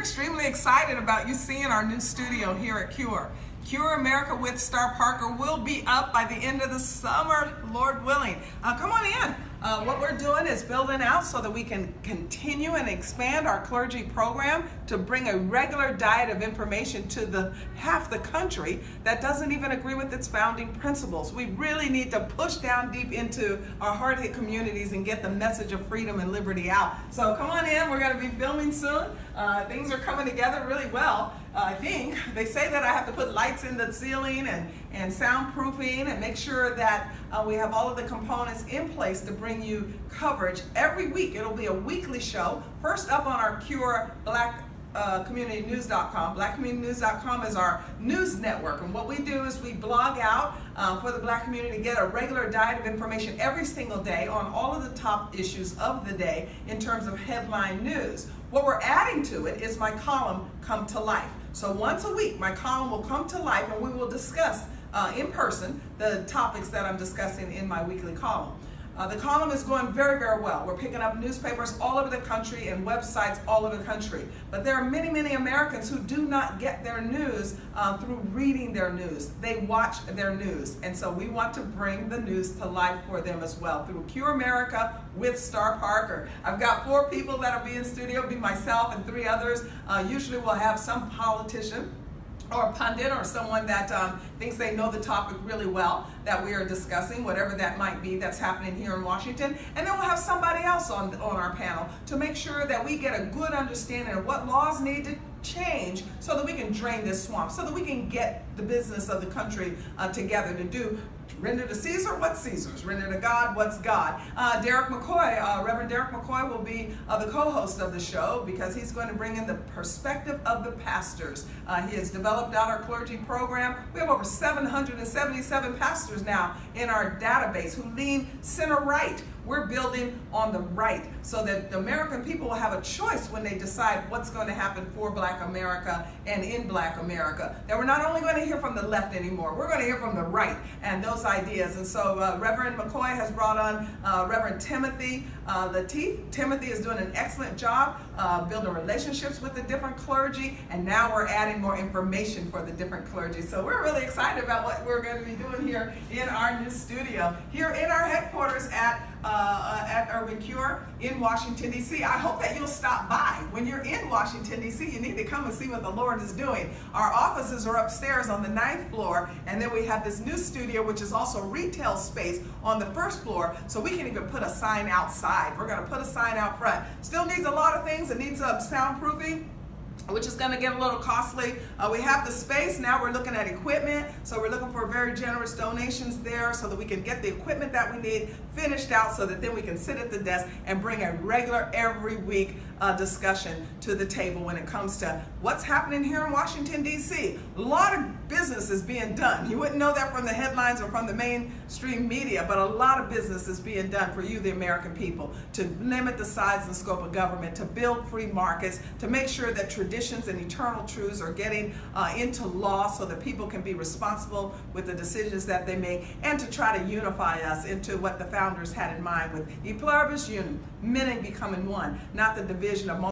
extremely excited about you seeing our new studio here at CURE. CURE America with Star Parker will be up by the end of the summer, Lord willing. Come on in. What we're doing is building out so that we can continue and expand our clergy program to bring a regular diet of information to the half the country that doesn't even agree with its founding principles. We really need to push down deep into our hard-hit communities and get the message of freedom and liberty out. So come on in. We're going to be filming soon. Things are coming together really well. I think they say that I have to put lights in the ceiling and soundproofing and make sure that we have all of the components in place to bring you coverage every week. It'll be a weekly show. First up on our CURE BlackCommunityNews.com. BlackCommunityNews.com is our news network, and what we do is we blog out for the Black community, get a regular diet of information every single day on all of the top issues of the day in terms of headline news. What we're adding to it is my column, Come to Life. So once a week, my column will come to life and we will discuss in person the topics that I'm discussing in my weekly column. The column is going very, very well. We're picking up newspapers all over the country and websites all over the country. But there are many, many Americans who do not get their news through reading their news. They watch their news. And so we want to bring the news to life for them as well through CURE America with Star Parker. I've got 4 people that'll be in studio. It'll be myself and 3 others. Usually we'll have some politician or a pundit or someone that thinks they know the topic really well that we are discussing, whatever that might be that's happening here in Washington. And then we'll have somebody else on our panel to make sure that we get a good understanding of what laws need to change so that we can drain this swamp, so that we can get the business of the country together to do. Render to Caesar what's Caesar's, render to God what's God. Derek McCoy, Reverend Derek McCoy will be the co-host of the show because he's going to bring in the perspective of the pastors. He has developed out our clergy program. We have over 777 pastors now in our database who lean center right. We're building on the right so that the American people will have a choice when they decide what's going to happen for Black America and in Black America. That we're not only going to hear from the left anymore, we're going to hear from the right and those ideas. And so Reverend McCoy has brought on Reverend Timothy Lateef. Timothy is doing an excellent job building relationships with the different clergy, and now we're adding more information for the different clergy. So we're really excited about what we're going to be doing here in our new studio, here in our headquarters at Urban Cure in Washington, D.C. I hope that you'll stop by. When you're in Washington, D.C., you need to come and see what the Lord is doing. Our offices are upstairs on the 9th floor, and then we have this new studio, which is also retail space on the 1st floor, so we can even put a sign outside. We're going to put a sign out front. Still needs a lot of things. It needs soundproofing, which is going to get a little costly. We have the space. Now we're looking at equipment. So we're looking for very generous donations there so that we can get the equipment that we need finished out so that then we can sit at the desk and bring a regular every week discussion to the table when it comes to what's happening here in Washington, D.C. A lot of business is being done. You wouldn't know that from the headlines or from the mainstream media, but a lot of business is being done for you, the American people, to limit the size and scope of government, to build free markets, to make sure that traditions and eternal truths are getting into law so that people can be responsible with the decisions that they make, and to try to unify us into what the founders had in mind with e pluribus unum, many becoming one, not the division of